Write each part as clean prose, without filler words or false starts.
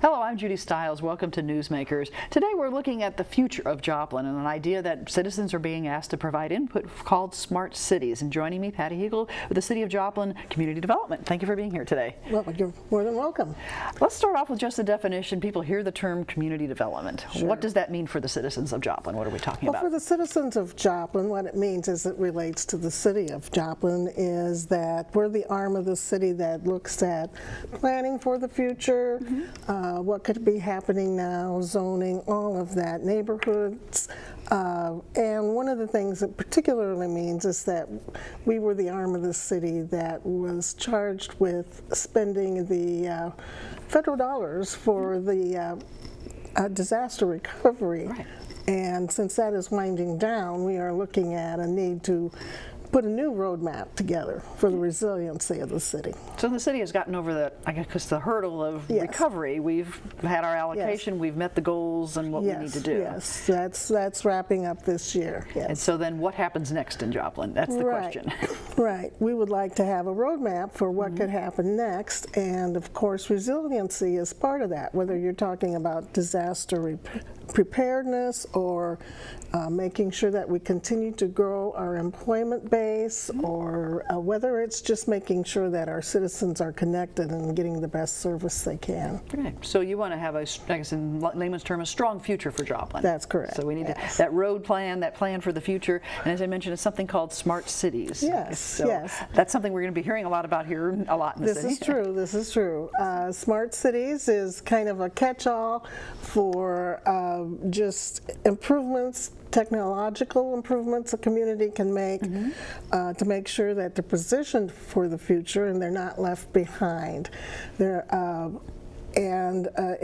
Hello, I'm Judy Stiles. Welcome to Newsmakers. Today we're looking at the future of Joplin and an idea that citizens are being asked to provide input called smart cities. And joining me, Patty Heagel with the City of Joplin Community Development. Thank you for being here today. Well, you're more than welcome. Let's start off with just a definition. People hear the term community development. Sure. What does that mean for the citizens of Joplin? What are we talking about? For the citizens of Joplin, what it means as it relates to the city of Joplin is that we're the arm of the city that looks at planning for the future, what could be happening now, zoning, all of that, neighborhoods. And one of the things it particularly means is that we were the arm of the city that was charged with spending the federal dollars for the disaster recovery. Right. And since that is winding down, we are looking at a need to put a new roadmap together for the resiliency of the city. So the city has gotten over the hurdle of recovery. We've had our allocation, we've met the goals and what we need to do. Yes, that's wrapping up this year. Yes. And so then what happens next in Joplin? That's the question. Right. We would like to have a roadmap for what could happen next, and of course resiliency is part of that, whether you're talking about disaster preparedness or making sure that we continue to grow our employment base, or whether it's just making sure that our citizens are connected and getting the best service they can. Okay. So you want to have, I guess in layman's term, a strong future for Joplin. That's correct. So we need that road plan, that plan for the future, and as I mentioned, it's something called smart cities. Yes, so that's something we're going to be hearing a lot about here a lot in the city. This is true, this is true. Smart cities is kind of a catch-all for just improvements, technological improvements a community can make to make sure that they're positioned for the future and they're not left behind. It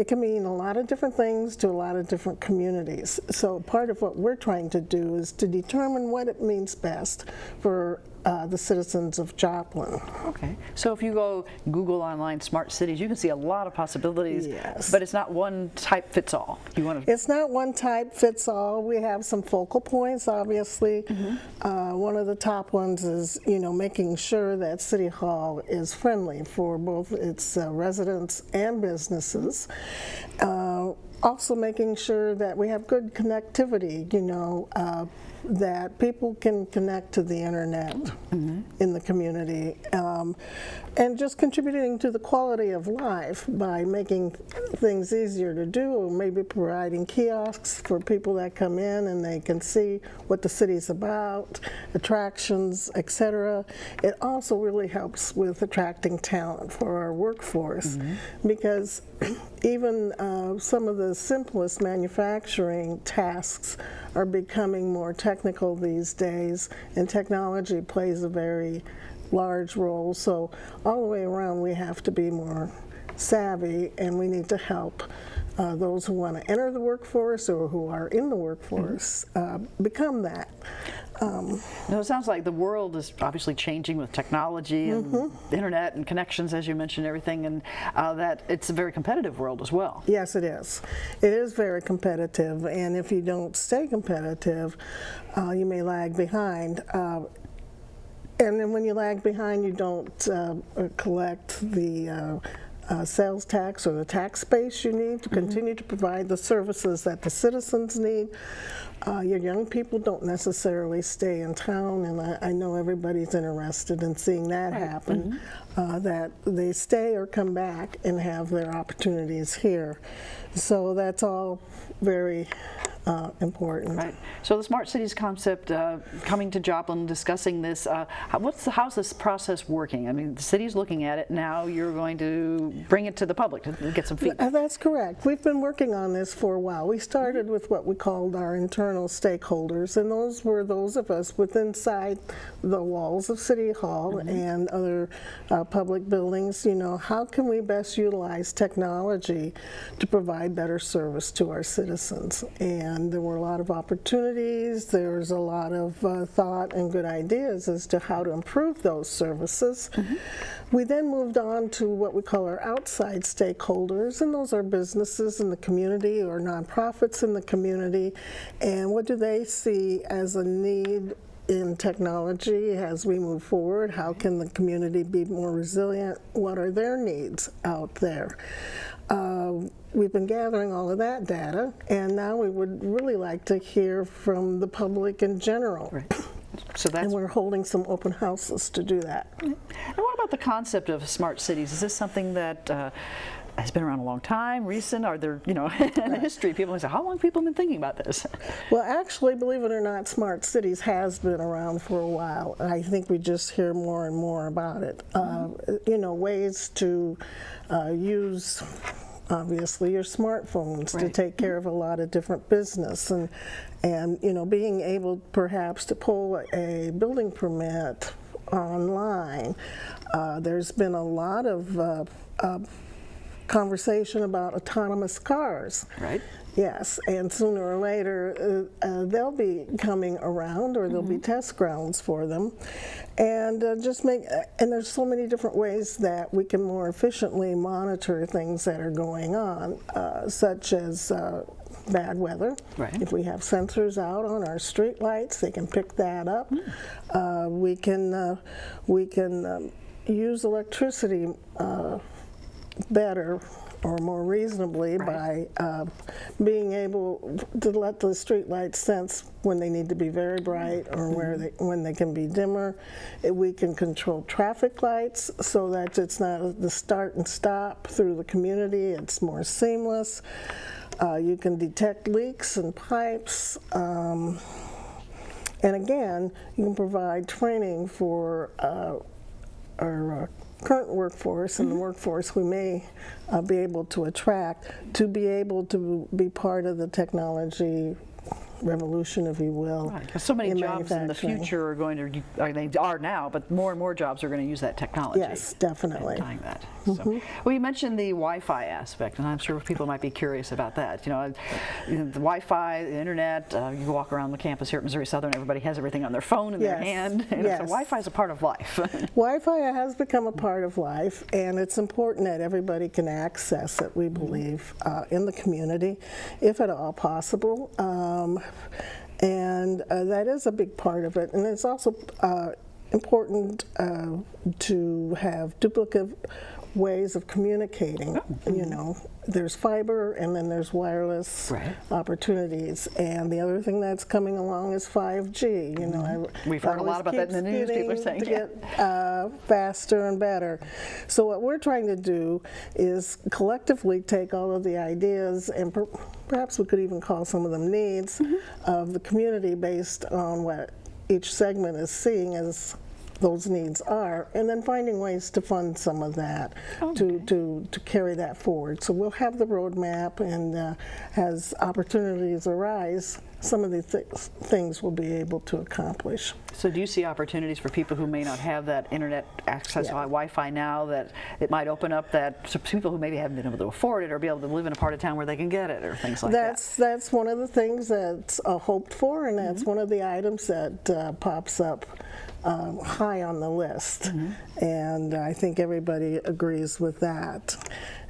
can mean a lot of different things to a lot of different communities. So part of what we're trying to do is to determine what it means best for the citizens of Joplin. Okay. So if you go Google online smart cities, you can see a lot of possibilities, but it's not one type fits all. It's not one type fits all. We have some focal points, obviously. One of the top ones is, making sure that City Hall is friendly for both its residents and businesses. Also making sure that we have good connectivity, that people can connect to the internet in the community, and just contributing to the quality of life by making things easier to do, or maybe providing kiosks for people that come in and they can see what the city's about, attractions, etc. It also really helps with attracting talent for our workforce, because even some of the simplest manufacturing tasks are becoming more technical these days, and technology plays a very large role. So all the way around we have to be more savvy, and we need to help those who want to enter the workforce or who are in the workforce become that. It sounds like the world is obviously changing with technology and the internet and connections, as you mentioned, everything, and that it's a very competitive world as well. Yes, it is. It is very competitive, and if you don't stay competitive, you may lag behind. And then when you lag behind, you don't collect the sales tax or the tax base you need to continue to provide the services that the citizens need. Your young people don't necessarily stay in town, and I know everybody's interested in seeing that happen, that they stay or come back and have their opportunities here. So that's all very important. Right. So the Smart Cities concept, coming to Joplin, discussing this, how's this process working? I mean, the city's looking at it now. You're going to bring it to the public to get some feedback. That's correct. We've been working on this for a while. We started with what we called our internal stakeholders, and those were those of us inside the walls of City Hall and other public buildings. How can we best utilize technology to provide better service to our citizens? And there were a lot of opportunities. There's a lot of thought and good ideas as to how to improve those services. We then moved on to what we call our outside stakeholders, and those are businesses in the community or nonprofits in the community. And what do they see as a need in technology as we move forward? How can the community be more resilient? What are their needs out there? we've been gathering all of that data, and now we would really like to hear from the public in general. Right. So that's, and we're holding some open houses to do that. And what about the concept of smart cities? Is this something that has been around a long time, recent? Are there, in the history, people say, how long have people been thinking about this? Well, actually, believe it or not, smart cities has been around for a while. I think we just hear more and more about it. Ways to use, obviously, your smartphones to take care of a lot of different business, and being able perhaps to pull a building permit online. There's been a lot of conversation about autonomous cars. Right. Yes, and sooner or later they'll be coming around, or there'll be test grounds for them, and and there's so many different ways that we can more efficiently monitor things that are going on, such as bad weather. Right. If we have sensors out on our street lights, they can pick that up. We can use electricity better or more reasonably by being able to let the street lights sense when they need to be very bright or when they can be dimmer. We can control traffic lights so that it's not the start and stop through the community. It's more seamless. You can detect leaks in pipes. And again, you can provide training for our current workforce and the workforce we may be able to attract to be able to be part of the technology revolution, if you will. Right, because so many jobs in the future are going to, they are now, but more and more jobs are going to use that technology. Yes, definitely. Tying that. So, well, you mentioned the Wi-Fi aspect, and I'm sure people might be curious about that. The Wi-Fi, the internet, you walk around the campus here at Missouri Southern, everybody has everything on their phone in their hand. So Wi-Fi is a part of life. Wi-Fi has become a part of life, and it's important that everybody can access it, we believe, in the community, if at all possible. And that is a big part of it. And it's also important to have duplicate ways of communicating. There's fiber, and then there's wireless opportunities. And the other thing that's coming along is 5G. We've heard a lot about that in the news. People are saying to get faster and better. So what we're trying to do is collectively take all of the ideas, and perhaps we could even call some of them needs of the community based on what each segment is seeing as those needs are, and then finding ways to fund some of that to carry that forward. So we'll have the roadmap, and as opportunities arise, some of these things we'll be able to accomplish. So do you see opportunities for people who may not have that internet access to Wi-Fi now, that it might open up that to people who maybe haven't been able to afford it or be able to live in a part of town where they can get it, or things like that? That's one of the things that's hoped for, and that's one of the items that pops up high on the list, and I think everybody agrees with that.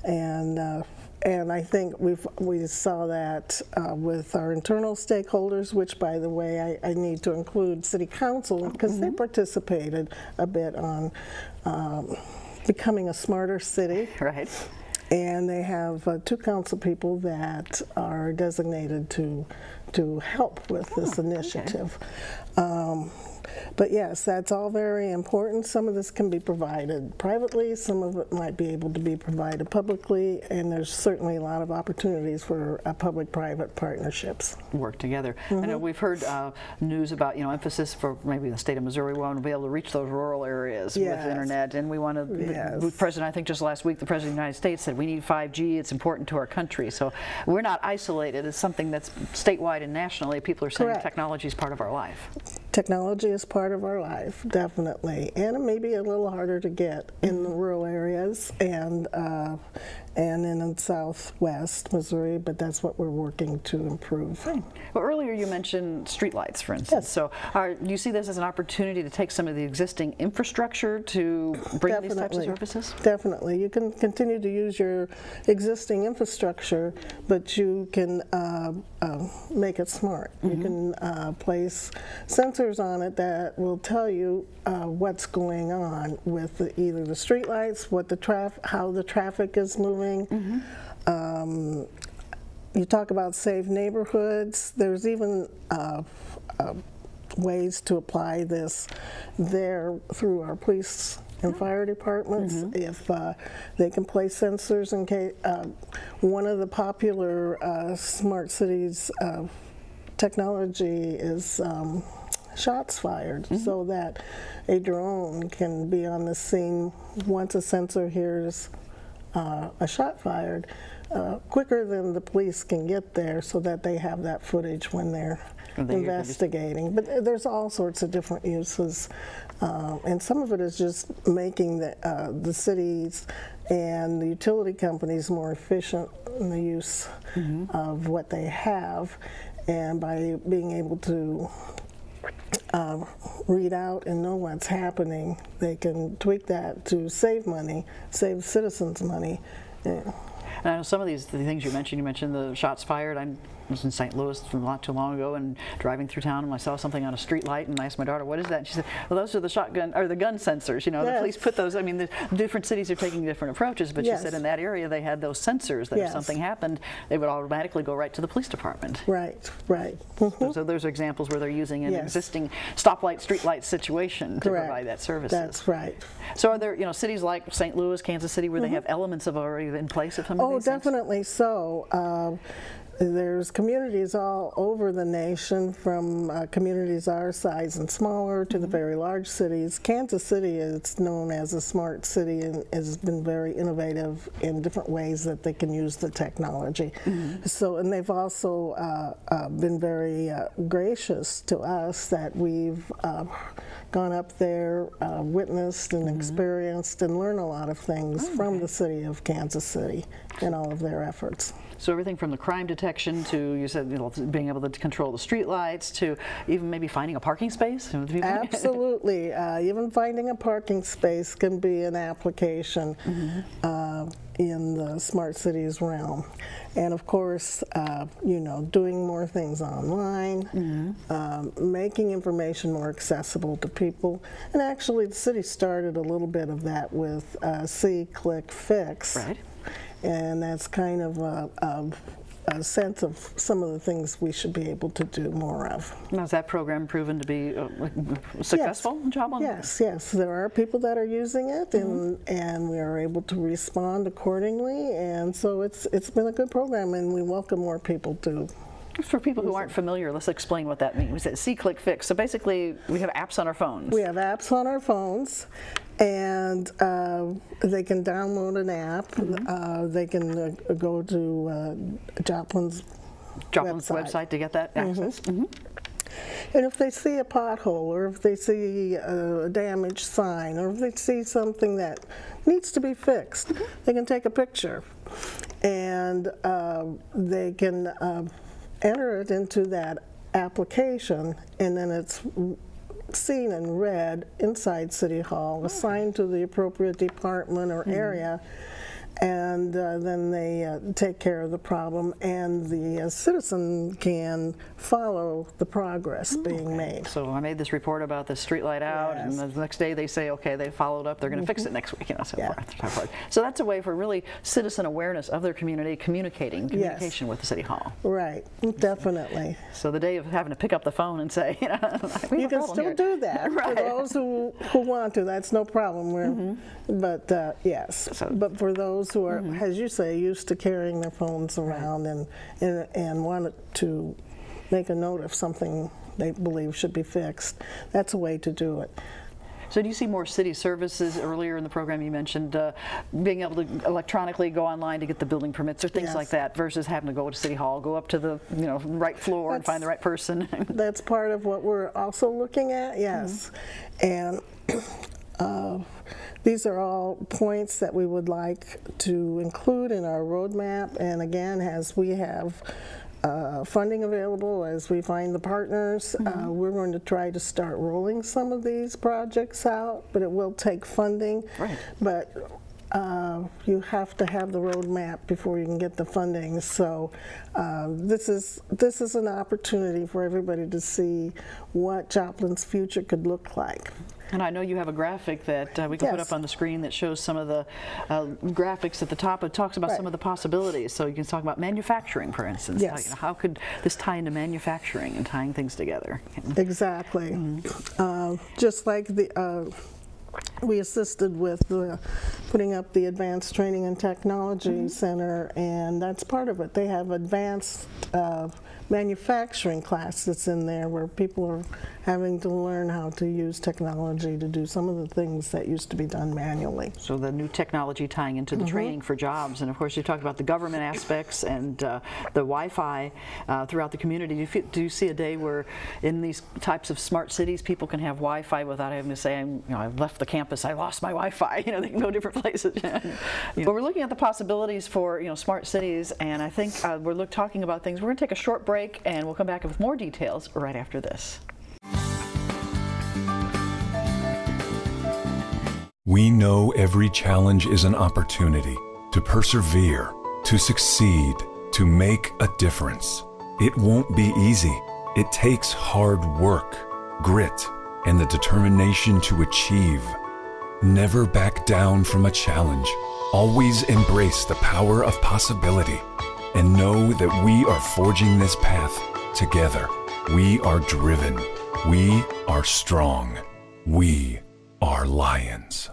And I think we saw that with our internal stakeholders, which, by the way, I need to include City Council, because they participated a bit on becoming a smarter city. Right. And they have 2 council people that are designated to help with this initiative. But yes, that's all very important. Some of this can be provided privately, some of it might be able to be provided publicly, and there's certainly a lot of opportunities for public-private partnerships. Work together. I know we've heard news about emphasis for maybe the state of Missouri. We want to be able to reach those rural areas with the internet, and we want to. The president, I think just last week, the president of the United States said we need 5G. It's important to our country. So we're not isolated. It's something that's statewide and nationally. People are saying technology is part of our life. Technology is part of our life, definitely, and it may be a little harder to get in the rural areas and in Southwest Missouri, but that's what we're working to improve. Well, earlier you mentioned streetlights, for instance. So do you see this as an opportunity to take some of the existing infrastructure to bring these types of services? Definitely. You can continue to use your existing infrastructure, but you can make it smart. You can place sensors on it that will tell you what's going on with either the streetlights, how the traffic is moving, You talk about safe neighborhoods. There's even ways to apply this there through our police and fire departments. If they can place sensors in case. One of the popular smart cities technology is shots fired, so that a drone can be on the scene once a sensor hears a shot fired quicker than the police can get there, so that they have that footage when they're investigating. But there's all sorts of different uses, and some of it is just making the cities and the utility companies more efficient in the use of what they have, and by being able to read out and know what's happening, they can tweak that to save money, save citizens money. And I know some of the things you mentioned the shots fired. I was in St. Louis not too long ago and driving through town, and I saw something on a street light, and I asked my daughter, what is that? And she said, well, those are the shotgun, or the gun sensors. You know, the police put those, I mean, the different cities are taking different approaches, but she said in that area they had those sensors that if something happened, they would automatically go right to the police department. Right. So those are examples where they're using an existing stoplight, street light situation to provide that service. That's right. So are there, cities like St. Louis, Kansas City, where they have elements of already in place of some of these things? Definitely so. There's communities all over the nation, from communities our size and smaller to the very large cities. Kansas City is known as a smart city and has been very innovative in different ways that they can use the technology. So, and they've also been very gracious to us that we've gone up there, witnessed and experienced and learned a lot of things from the city of Kansas City in all of their efforts. So everything from the crime detection to, you said, being able to control the street lights, to even maybe finding a parking space? Absolutely. Even finding a parking space can be an application in the smart cities realm. And of course, doing more things online, making information more accessible to people. And actually, the city started a little bit of that with See, Click, Fix. Right. And that's kind of a sense of some of the things we should be able to do more of. Now, has that program proven to be successful in Joplin? Yes. There are people that are using it, and we are able to respond accordingly. And so it's been a good program, and we welcome more people to. For people who aren't familiar, let's explain what that means. We said See, Click, Fix. So basically, we have apps on our phones. We have apps on our phones, and they can download an app. They can go to Joplin's website to get that access. And if they see a pothole, or if they see a damaged sign, or if they see something that needs to be fixed, they can take a picture, and they can enter it into that application, and then it's seen and read inside City Hall, assigned to the appropriate department or area, and then they take care of the problem, and the citizen can follow the progress being made. So I made this report about the street light out, and the next day they say, okay, they followed up, they're going to fix it next week, so forth. So that's a way for really citizen awareness of their community, communication with the City Hall. Right, definitely. So the day of having to pick up the phone and say, you can still do that for those who want to. That's no problem. But yes, but for those who are, as you say, used to carrying their phones around and wanted to make a note of something they believe should be fixed, that's a way to do it. So do you see more city services? Earlier in the program you mentioned being able to electronically go online to get the building permits or things like that, versus having to go to City Hall, go up to the right floor and find the right person. That's part of what we're also looking at, yes. And these are all points that we would like to include in our roadmap, and again, as we have funding available, as we find the partners, we're going to try to start rolling some of these projects out, but it will take funding. Right. But you have to have the roadmap before you can get the funding. So this is an opportunity for everybody to see what Joplin's future could look like. And I know you have a graphic that we can put Yes. up on the screen that shows some of the graphics at the top. It talks about some of the possibilities. So you can talk about manufacturing, for instance. Yes. How could this tie into manufacturing and tying things together? Exactly. Just like we assisted with putting up the Advanced Training and Technology Center, and that's part of it. They have advanced manufacturing classes in there where people are having to learn how to use technology to do some of the things that used to be done manually. So the new technology tying into the training for jobs, and of course you talked about the government aspects and the Wi-Fi throughout the community. Do you see a day where in these types of smart cities people can have Wi-Fi without having to say, I've left the campus, I lost my Wi-Fi, they can go different places. But we're looking at the possibilities for smart cities, and I think we're talking about things. We're going to take a short break and we'll come back with more details right after this. We know every challenge is an opportunity to persevere, to succeed, to make a difference. It won't be easy. It takes hard work, grit, and the determination to achieve. Never back down from a challenge. Always embrace the power of possibility and know that we are forging this path together. We are driven. We are strong. We are lions.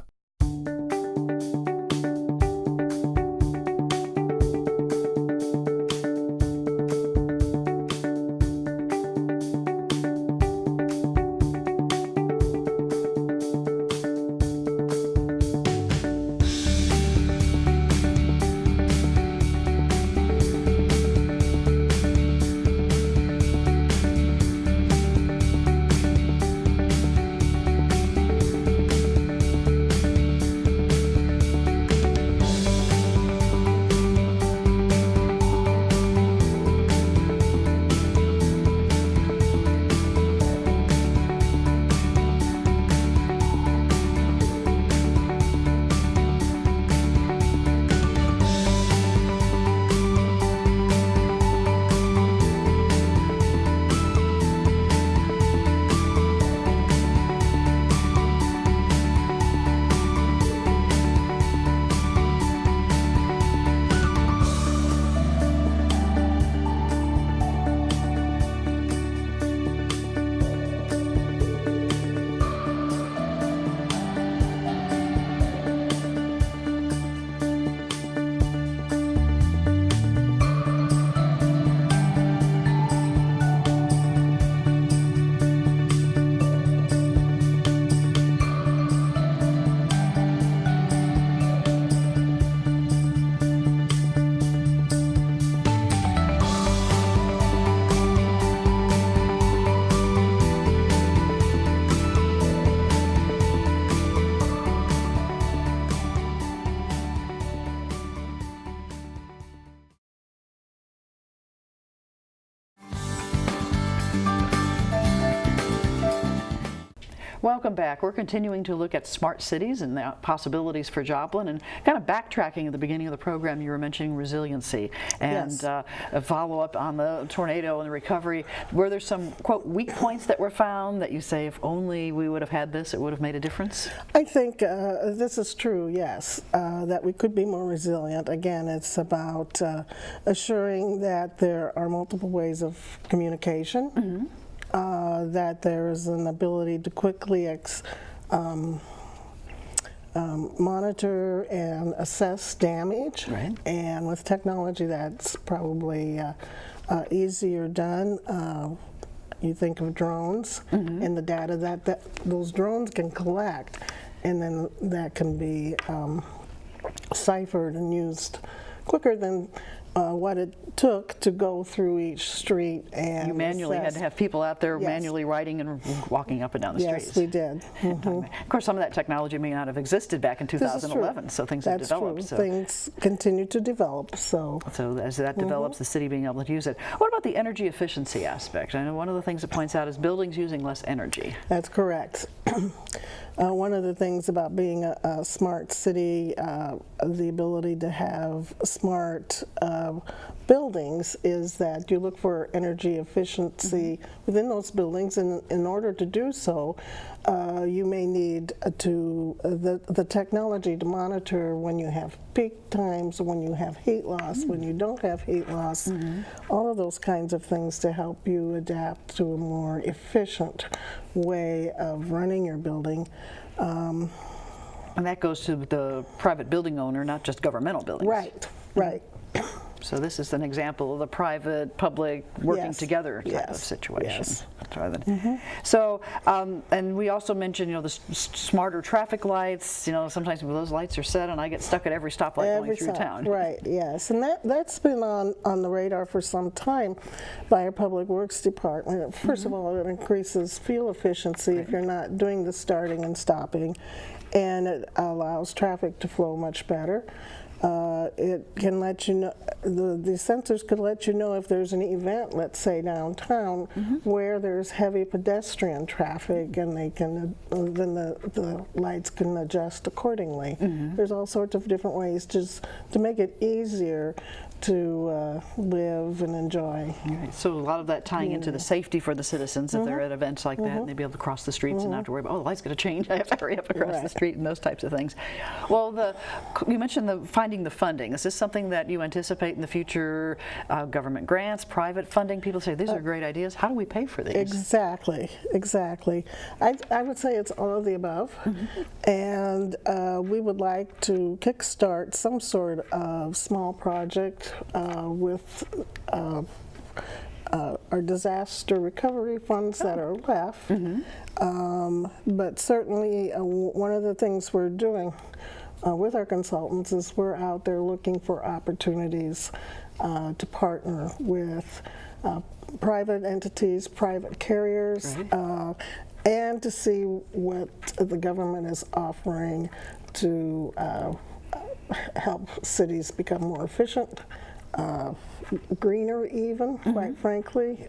Welcome back. We're continuing to look at smart cities and the possibilities for Joplin, and kind of backtracking at the beginning of the program, you were mentioning resiliency and Yes. a follow-up on the tornado and the recovery. Were there some, quote, weak points that were found that you say, if only we would have had this, it would have made a difference? I think this is true, yes, that we could be more resilient. Again, it's about assuring that there are multiple ways of communication, that there is an ability to quickly monitor and assess damage. Right. And with technology, that's probably easier done. You think of drones and the data that those drones can collect, and then that can be ciphered and used quicker than what it took to go through each street and You manually had to have people out there Yes. manually riding and walking up and down the streets. Yes, we did. Of course, some of that technology may not have existed back in This is true. 2011, so things have That's developed. true. So. Things continue to develop. So as that develops, the city being able to use it. What about the energy efficiency aspect? I know one of the things it points out is buildings using less energy. that's correct. One of the things about being a smart city, the ability to have smart buildings is that you look for energy efficiency within those buildings, and in order to do so, you may need the technology to monitor when you have peak times, when you have heat loss, when you don't have heat loss, all of those kinds of things to help you adapt to a more efficient way of running your building. And that goes to the private building owner, not just governmental buildings. Right, right. So this is an example of the private, public working Yes. together type of Yes. situation. Yes. So, and we also mentioned, the smarter traffic lights. Sometimes those lights are set, and I get stuck at every stoplight going through town. Right, yes. And that's been on the radar for some time by our Public Works Department. First of all, it increases fuel efficiency if you're not doing the starting and stopping, and it allows traffic to flow much better. It can let you know, the sensors could let you know if there's an event, let's say downtown, where there's heavy pedestrian traffic, and they can, then the lights can adjust accordingly. There's all sorts of different ways just to make it easier to live and enjoy. Right. So a lot of that tying into the safety for the citizens if they're at events like that, and they be able to cross the streets and not have to worry about, the light's going to change, I have to hurry up across the street, and those types of things. Well, you mentioned finding the funding. Is this something that you anticipate in the future? Government grants, private funding? People say, these are great ideas. How do we pay for these? Exactly. I would say it's all of the above, and we would like to kickstart some sort of small project with our disaster recovery funds that are left. But certainly one of the things we're doing with our consultants is we're out there looking for opportunities to partner with private entities, private carriers, and to see what the government is offering to help cities become more efficient, greener even, quite frankly.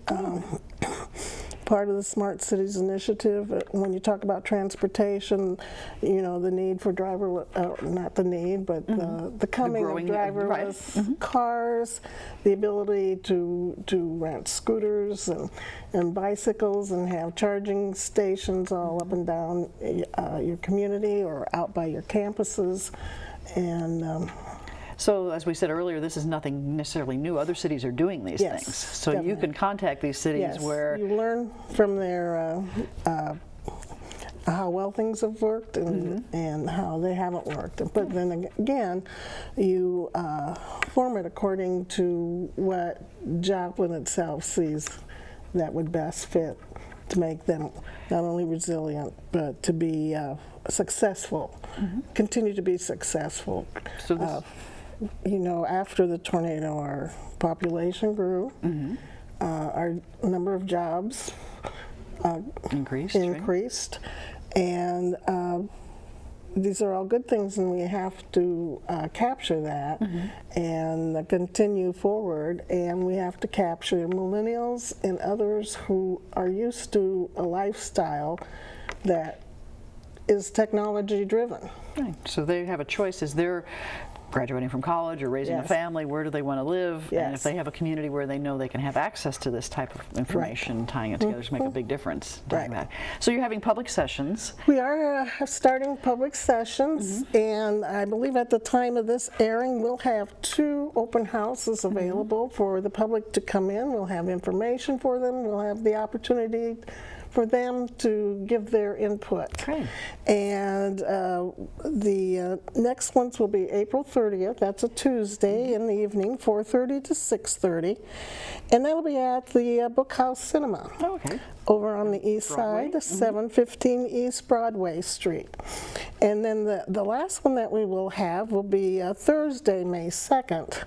Part of the Smart Cities Initiative, when you talk about transportation, the need for not the need, but the coming of driverless cars, the ability to rent scooters and bicycles and have charging stations all up and down your community or out by your campuses. And so, as we said earlier, this is nothing necessarily new. Other cities are doing these things. So definitely. you can contact these cities where you learn from their how well things have worked and how they haven't worked. But then again, you form it according to what Joplin itself sees that would best fit to make them not only resilient, but to be successful, continue to be successful. So this after the tornado, our population grew, our number of jobs increased, and these are all good things, and we have to capture that and continue forward, and we have to capture millennials and others who are used to a lifestyle that is technology driven. Right. So they have a choice as they're graduating from college or raising a family. Where do they want to live? And if they have a community where they know they can have access to this type of information, tying it together to make a big difference. That. So you're having public sessions. We are starting public sessions, and I believe at the time of this airing, we'll have 2 open houses available for the public to come in. We'll have information for them. We'll have the opportunity for them to give their input. Okay. And the next ones will be April 30th. That's a Tuesday in the evening, 4:30 to 6:30. And that'll be at the Bookhouse Cinema. Okay. Over on the east side, 715 East Broadway Street. And then the last one that we will have will be Thursday, May 2nd.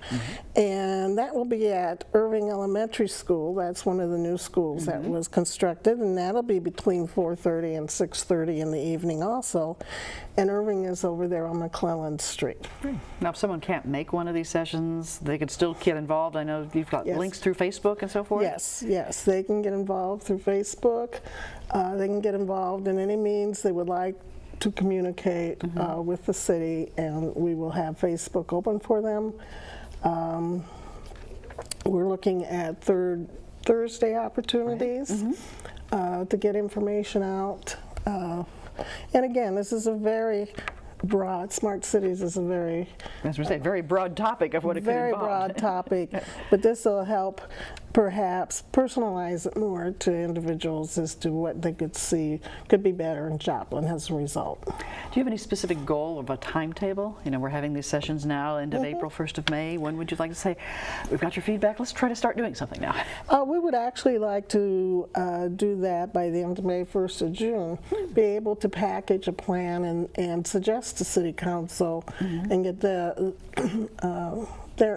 And that will be at Irving Elementary School. That's one of the new schools that was constructed, and that'll be between 4:30 and 6:30 in the evening also. And Irving is over there on McClellan Street. Now, if someone can't make one of these sessions, they could still get involved. I know you've got links through Facebook and so forth. Yes, they can get involved through Facebook. They can get involved in any means they would like to communicate with the city, and we will have Facebook open for them. looking at third Thursday opportunities to get information out. And again, this is a very broad, smart cities is a very, as we say, very broad topic of what it could very involve. broad topic, but this will help perhaps personalize it more to individuals as to what they could see could be better in Joplin as a result. Do you have any specific goal of a timetable? You know, we're having these sessions now, end of April, 1st of May. When would you like to say, we've got your feedback, let's try to start doing something now? We would actually like to do that by the end of May, 1st of June, be able to package a plan and suggest to City Council and get their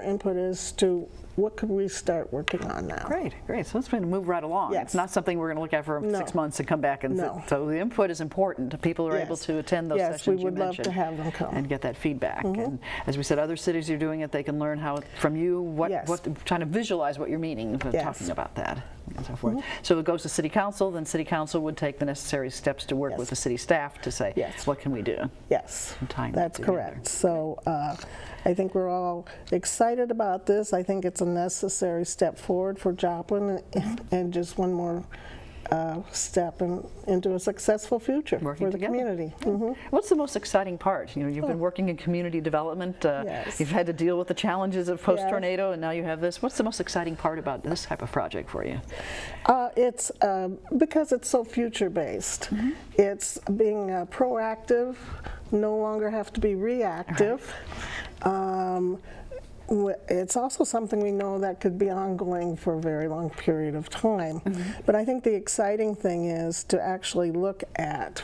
input as to what could we start working on now. Great, great. So it's going to move right along. Yes. It's not something we're going to look at for No. 6 months and come back. And No. so the input is important. People are able Yes. to attend those Yes, sessions we would you love to mentioned have them come. and get that feedback. And as we said, other cities are doing it. They can learn how from you what Yes. trying to visualize what you're meaning Yes. talking about that and so forth. So it goes to City Council. Then City Council would take the necessary steps to work Yes. with the city staff to say, Yes. what can we do? Yes, Time that's together. correct. So I think we're all excited about this. I think it's a necessary step forward for Joplin and just one more step into a successful future Working for the together. community. What's the most exciting part? You know, you've been working in community development. Yes. You've had to deal with the challenges of post-tornado, and now you have this. What's the most exciting part about this type of project for you? It's because it's so future-based. It's being proactive, no longer have to be reactive. It's also something we know that could be ongoing for a very long period of time. But I think the exciting thing is to actually look at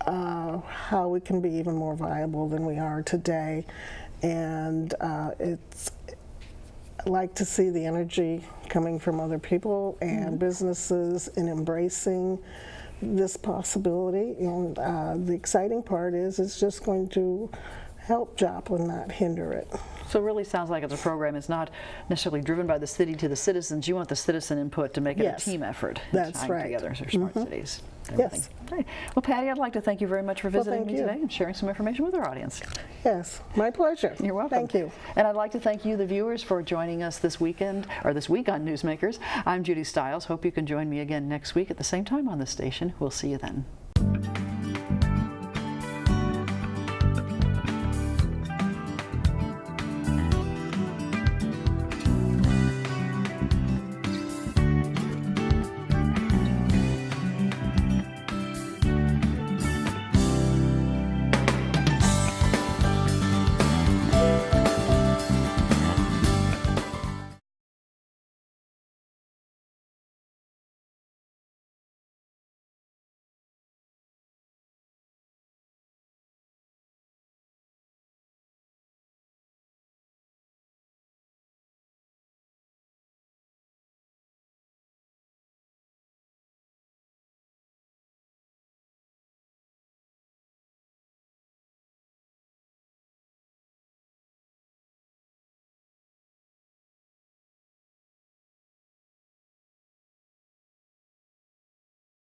how we can be even more viable than we are today. And it's I like to see the energy coming from other people and businesses in embracing this possibility. And the exciting part is it's just going to help Joplin, not hinder it. So it really sounds like it's a program. It's not necessarily driven by the city to the citizens. You want the citizen input to make it Yes. a team effort. That's tying right. Together as smart cities. Yes. Great. Well, Patty, I'd like to thank you very much for visiting thank me you. today and sharing some information with our audience. Yes, my pleasure. You're welcome. Thank you. And I'd like to thank you, the viewers, for joining us this weekend, or this week on Newsmakers. I'm Judy Stiles. Hope you can join me again next week at the same time on this station. We'll see you then.